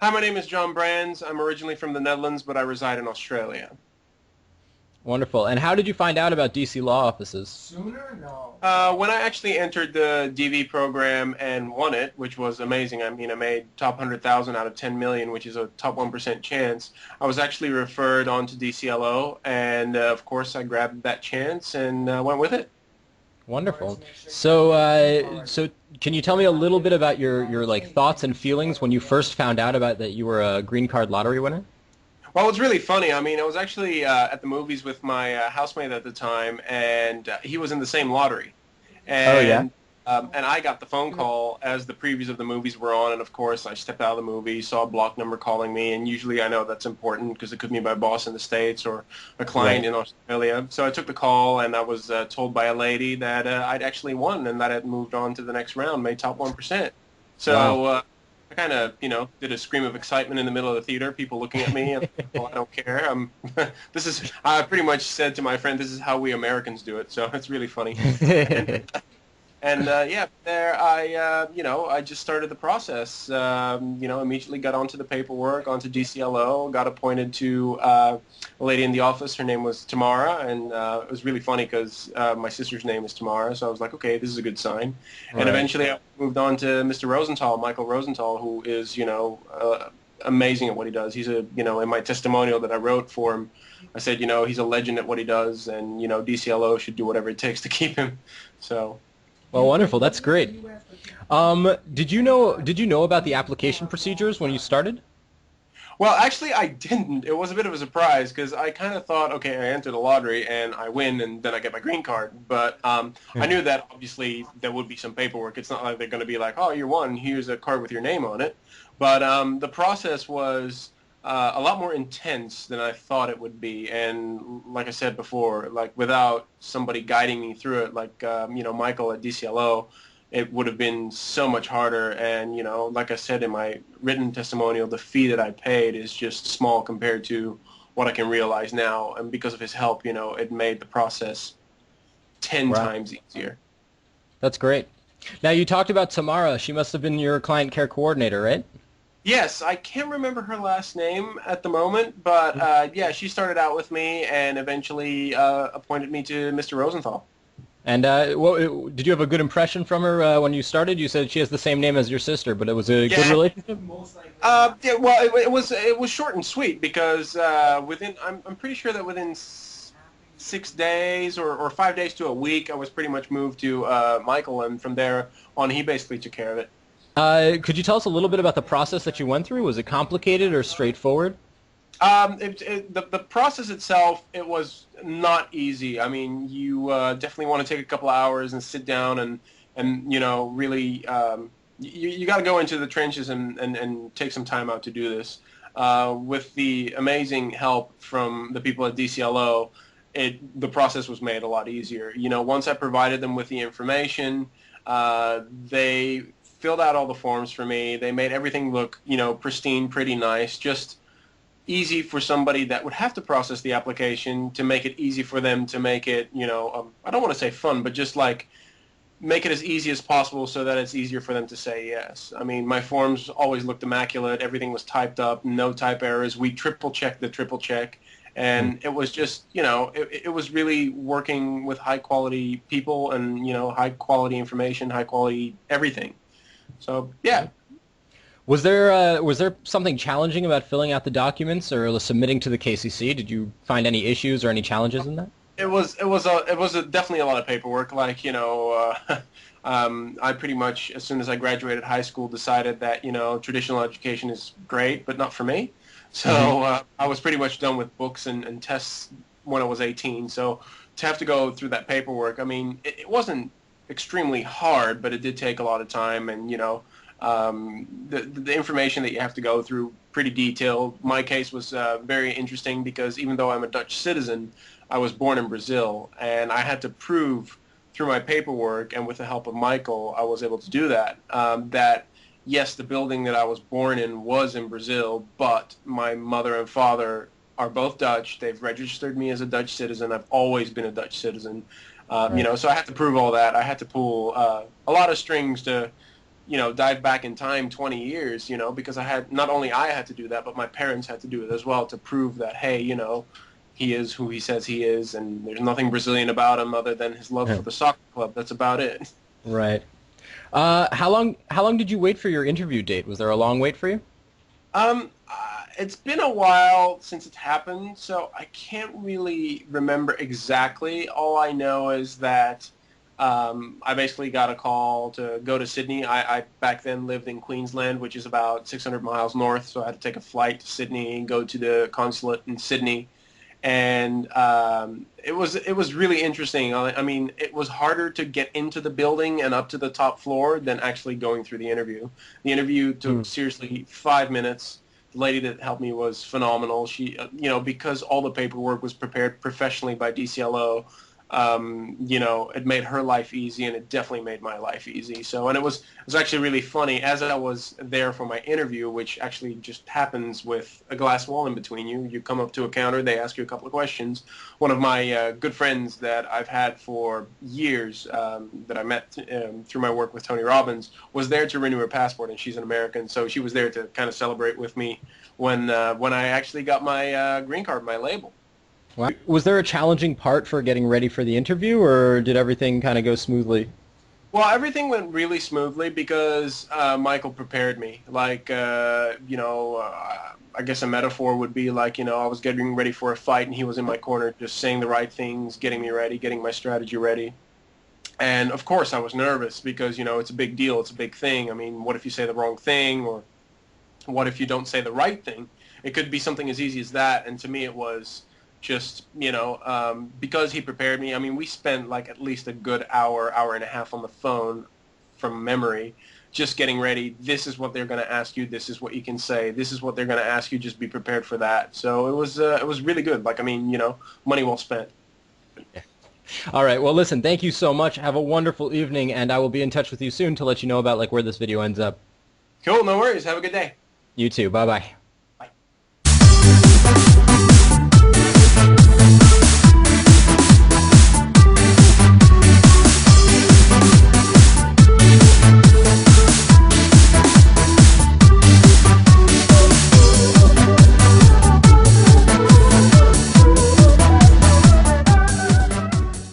Hi, my name is John Brans. I'm originally from the Netherlands, but I reside in Australia. Wonderful. And how did you find out about DC law offices? When I actually entered the DV program and won it, which was amazing, I mean, I made top 100,000 out of 10 million, which is a top 1% chance. I was actually referred on to DCLO, and of course, I grabbed that chance and went with it. Wonderful. So can you tell me a little bit about your like thoughts and feelings when you first found out about that you were a green card lottery winner? Well, it's really funny. I mean, I was actually at the movies with my housemate at the time, and he was in the same lottery. Oh yeah. And I got the phone call as the previews of the movies were on, and of course I stepped out of the movie, saw a block number calling me, and usually I know that's important because it could be my boss in the States or a client Right. in Australia. So I took the call, and I was told by a lady that I'd actually won and that I'd moved on to the next round, made top 1%. Wow. So I kind of, did a scream of excitement in the middle of the theater, people looking at me. And, well, I don't care. I pretty much said to my friend, this is how we Americans do it. So it's really funny. And yeah, there I just started the process. Immediately got onto the paperwork, onto DCLO, got appointed to a lady in the office. Her name was Tamara, and it was really funny because my sister's name is Tamara. So I was like, okay, this is a good sign. And Right. eventually I moved on to Mr. Rosenthal, Michael Rosenthal, who is, amazing at what he does. He's in my testimonial that I wrote for him, I said, he's a legend at what he does, and, DCLO should do whatever it takes to keep him. So. Well, wonderful. That's great. Did you know about the application procedures when you started? Well, actually, I didn't. It was a bit of a surprise because I kind of thought, okay, I enter the lottery and I win and then I get my green card. But I knew that obviously there would be some paperwork. It's not like they're going to be like, oh, you won. Here's a card with your name on it. But the process was a lot more intense than I thought it would be. And like I said before, like without somebody guiding me through it, like Michael at DCLO, it would have been so much harder. And, like I said in my written testimonial, the fee that I paid is just small compared to what I can realize now. And because of his help, it made the process 10 Wow. times easier. That's great. Now you talked about Tamara. She must have been your client care coordinator, right? Yes, I can't remember her last name at the moment, but yeah, she started out with me and eventually appointed me to Mr. Rosenthal. And did you have a good impression from her when you started? You said she has the same name as your sister, but it was a good Yeah, relationship. yeah. Well, it was short and sweet because I'm pretty sure that within 6 days or 5 days to a week, I was pretty much moved to Michael, and from there on, he basically took care of it. Could you tell us a little bit about the process that you went through? Was it complicated or straightforward? The process itself, it was not easy. I mean, you definitely want to take a couple of hours and sit down and really you got to go into the trenches and take some time out to do this. With the amazing help from the people at DCLO, the process was made a lot easier. Once I provided them with the information, they filled out all the forms for me. They made everything look, pristine, pretty nice, just easy for somebody that would have to process the application to make it easy for them to make it, I don't want to say fun, but just like make it as easy as possible so that it's easier for them to say yes. I mean, my forms always looked immaculate. Everything was typed up, no type errors. We triple checked the triple check. Hmm. And it was just, it was really working with high quality people and, high quality information, high quality everything. So, yeah. Was there something challenging about filling out the documents or submitting to the KCC? Did you find any issues or any challenges in that? It was definitely a lot of paperwork. Like I pretty much as soon as I graduated high school decided that traditional education is great, but not for me. Hmm. So I was pretty much done with books and tests when I was 18. So to have to go through that paperwork, I mean, it wasn't extremely hard, but it did take a lot of time, and the information that you have to go through pretty detailed. My case was very interesting because even though I'm a Dutch citizen, I was born in Brazil, and I had to prove through my paperwork and with the help of Michael, I was able to do that. That yes, the building that I was born in was in Brazil, but my mother and father are both Dutch. They've registered me as a Dutch citizen. I've always been a Dutch citizen. Right. So I had to prove all that. I had to pull a lot of strings to dive back in time 20 years, because not only I had to do that, but my parents had to do it as well to prove that, hey, he is who he says he is, and there's nothing Brazilian about him other than his love for the soccer club. That's about it. Right. How long did you wait for your interview date? Was there a long wait for you? It's been a while since it happened, so I can't really remember exactly. All I know is that I basically got a call to go to Sydney. I back then lived in Queensland, which is about 600 miles north, so I had to take a flight to Sydney and go to the consulate in Sydney. And it was really interesting. I mean, it was harder to get into the building and up to the top floor than actually going through the interview. The interview took seriously 5 minutes. The lady that helped me was phenomenal. She, because all the paperwork was prepared professionally by DCLO, it made her life easy, and it definitely made my life easy. So, and it was actually really funny as I was there for my interview, which actually just happens with a glass wall in between you. You come up to a counter, they ask you a couple of questions. One of my good friends that I've had for years, that I met through my work with Tony Robbins, was there to renew her passport, and she's an American, so she was there to kind of celebrate with me when I actually got my green card, my label. Wow. Was there a challenging part for getting ready for the interview, or did everything kind of go smoothly? Well, everything went really smoothly because Michael prepared me. Like, I guess a metaphor would be like, I was getting ready for a fight, and he was in my corner just saying the right things, getting me ready, getting my strategy ready. And, of course, I was nervous because, it's a big deal. It's a big thing. I mean, what if you say the wrong thing, or what if you don't say the right thing? It could be something as easy as that, and to me it was just, because he prepared me. I mean, we spent like at least a good hour and a half on the phone from memory, just getting ready. This is what they're going to ask you. This is what you can say. This is what they're going to ask you. Just be prepared for that. So it was really good. Like, I mean, money well spent. All right. Well, listen, thank you so much. Have a wonderful evening, and I will be in touch with you soon to let you know about like where this video ends up. Cool. No worries. Have a good day. You too. Bye-bye.